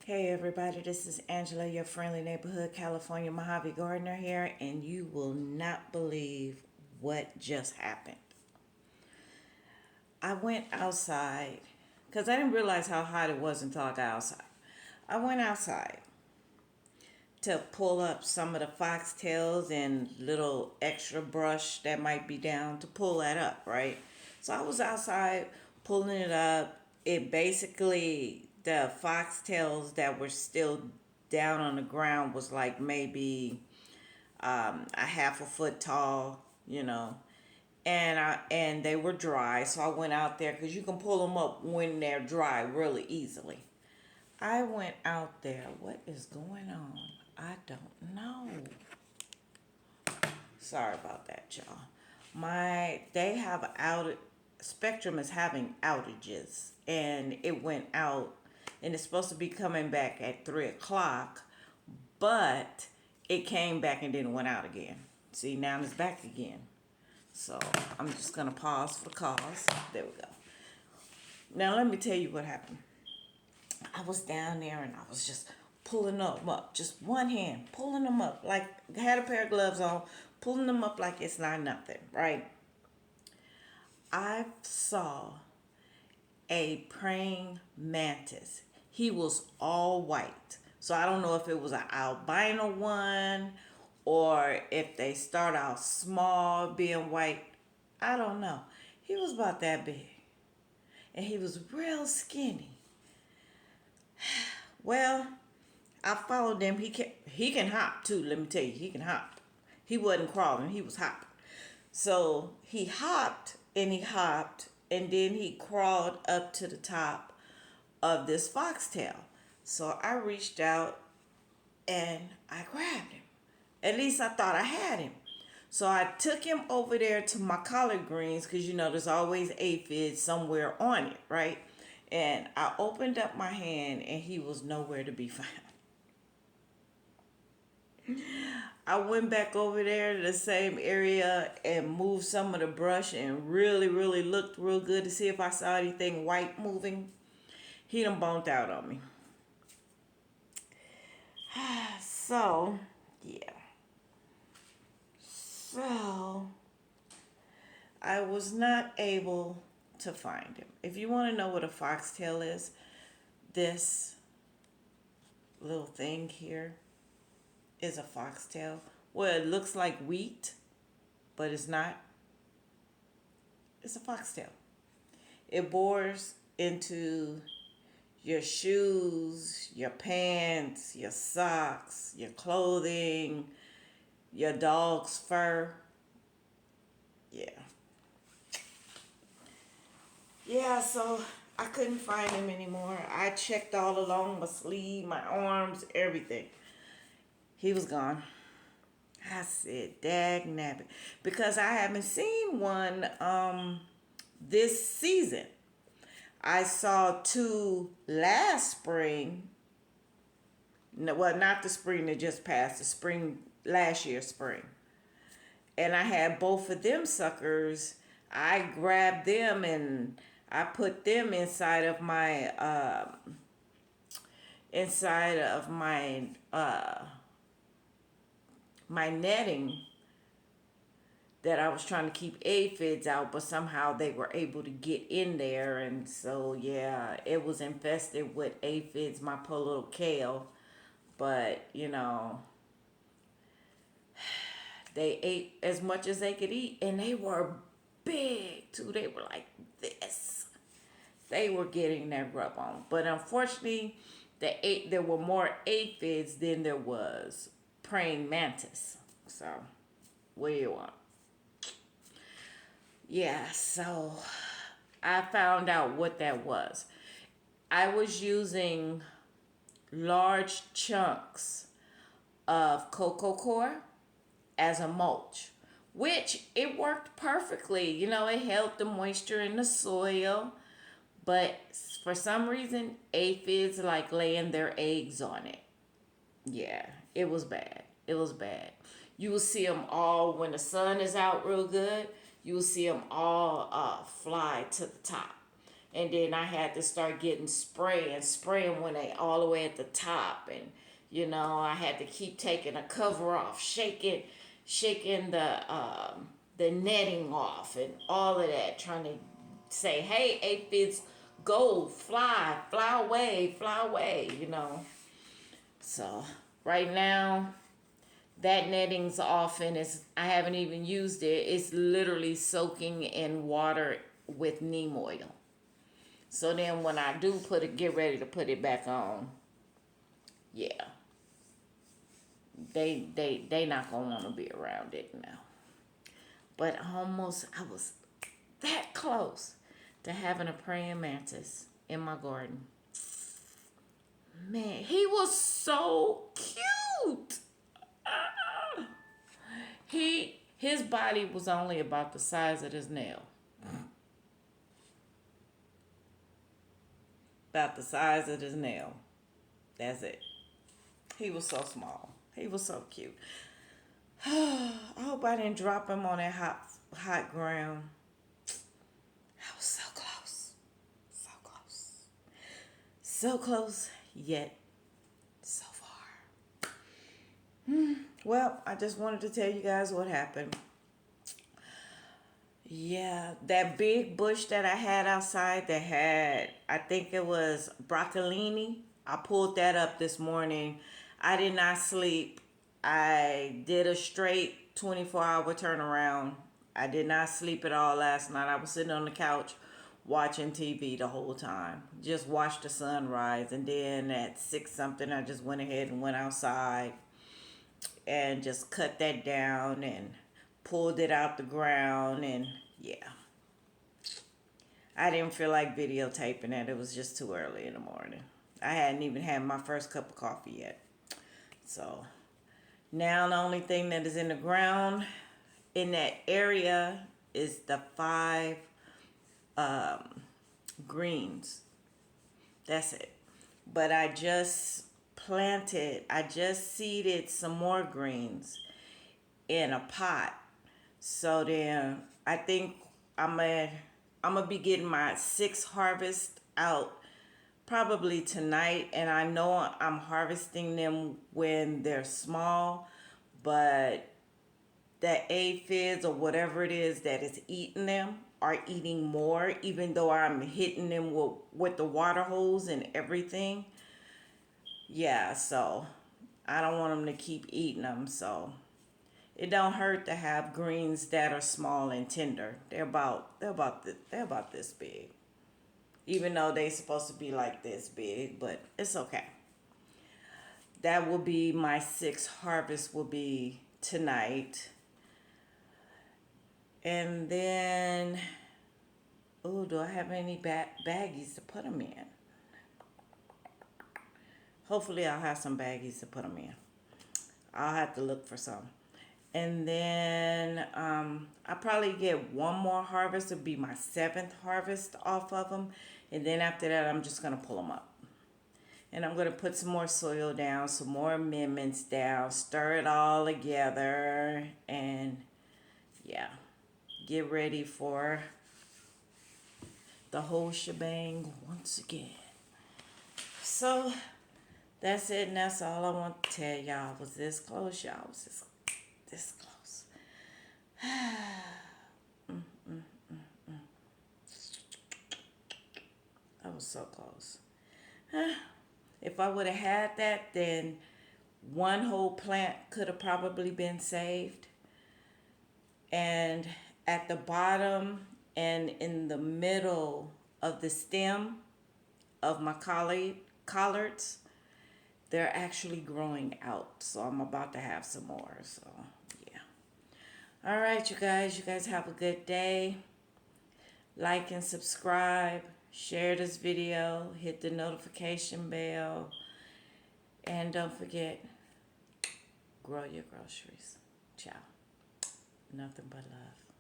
Hey everybody, this is Angela, your friendly neighborhood California Mojave gardener here, and you will not believe what just happened. I went outside because I didn't realize how hot it was until I got outside. I went outside to pull up some of the foxtails and little extra brush that might be down to pull that up, right? So I was outside pulling it up. It basically, the foxtails that were still down on the ground was like maybe a half a foot tall, and they were dry. So I went out there because you can pull them up when they're dry really easily. I went out there. What is going on? I don't know. Sorry about that, y'all. They have out Spectrum is having outages, and it went out, and it's supposed to be coming back at 3 o'clock, but it came back and then went out again. See, now it's back again. So I'm just gonna pause for cause. There we go. Now let me tell you what happened. I was down there and I was just pulling them up, just one hand, pulling them up, like I had a pair of gloves on, pulling them up like it's not nothing, right? I saw a praying mantis. He was all white. So I don't know if it was an albino one or if they start out small being white. I don't know. He was about that big. And he was real skinny. Well, I followed him. He can hop too, let me tell you. He can hop. He wasn't crawling, he was hopping. So he hopped and he hopped and then he crawled up to the top of this foxtail. So I reached out and I grabbed him. At least I thought I had him. So I took him over there to my collard greens because there's always aphids somewhere on it, right? And I opened up my hand and he was nowhere to be found. I went back over there to the same area and moved some of the brush and really, really looked real good to see if I saw anything white moving. He done bonked out on me. So, yeah. So, I was not able to find him. If you want to know what a foxtail is, this little thing here is a foxtail. Well, it looks like wheat, but it's not. It's a foxtail. It bores into your shoes, your pants, your socks, your clothing, your dog's fur. Yeah. Yeah, so I couldn't find him anymore. I checked all along my sleeve, my arms, everything. He was gone. I said, dag nabbit. Because I haven't seen one this season. I saw two last spring. No, well, not the spring that just passed, the spring, last year's spring. And I had both of them suckers. I grabbed them and I put them inside of my netting that I was trying to keep aphids out, but somehow they were able to get in there, and so yeah, it was infested with aphids, my poor little kale. But they ate as much as they could eat, and they were big too. They were like this. They were getting their grub on, but unfortunately, there were more aphids than there was praying mantis. So, what do you want? Yeah, so I found out what that was. I was using large chunks of cocoa coir as a mulch, which it worked perfectly. It held the moisture in the soil, but for some reason, aphids like laying their eggs on it. Yeah, it was bad. It was bad. You will see them all when the sun is out real good. You will see them all fly to the top. And then I had to start getting spraying when they all the way at the top. And, you know, I had to keep taking the cover off, shaking the netting off and all of that, trying to say, hey, aphids, go, fly away, you know. So right now, that netting's off and I haven't even used it. It's literally soaking in water with neem oil. So then when I do get ready to put it back on, yeah, they not gonna want to be around it now. But I was that close to having a praying mantis in my garden. Man, he was so cute. His body was only about the size of his nail. About the size of his nail. That's it. He was so small. He was so cute. I hope I didn't drop him on that hot ground. I was so close. So close. So close, yet so far. Well, I just wanted to tell you guys what happened. Yeah, that big bush that I had outside that had, I think it was broccolini. I pulled that up this morning. I did not sleep. I did a straight 24-hour turnaround. I did not sleep at all last night. I was sitting on the couch watching TV the whole time. Just watched the sunrise. And then at 6 something, I just went ahead and went outside and just cut that down and pulled it out the ground. And yeah, I didn't feel like videotaping it. It was just too early in the morning. I hadn't even had my first cup of coffee yet. So now the only thing that is in the ground in that area is the 5 greens. That's it. But I just seeded some more greens in a pot. So then I think I'm gonna be getting my 6th harvest out probably tonight, and I know I'm harvesting them when they're small, but the aphids or whatever it is that is eating them are eating more, even though I'm hitting them with the water hose and everything. Yeah, so I don't want them to keep eating them. So it don't hurt to have greens that are small and tender. They're about this big, even though they're supposed to be like this big, but it's okay. That will be my 6th harvest will be tonight. And then, oh, do I have any baggies to put them in? Hopefully I'll have some baggies to put them in. I'll have to look for some. And then I'll probably get one more harvest. It'll be my 7th harvest off of them. And then after that, I'm just going to pull them up. And I'm going to put some more soil down, some more amendments down, stir it all together, and yeah, get ready for the whole shebang once again. So that's it, and that's all I want to tell y'all. I was this close, y'all. I was this close. I was so close. If I would have had that, then one whole plant could have probably been saved. And at the bottom and in the middle of the stem of my collards, they're actually growing out. So I'm about to have some more. So yeah. All right, you guys have a good day. Like and subscribe. Share this video. Hit the notification bell. And don't forget, grow your groceries. Ciao. Nothing but love.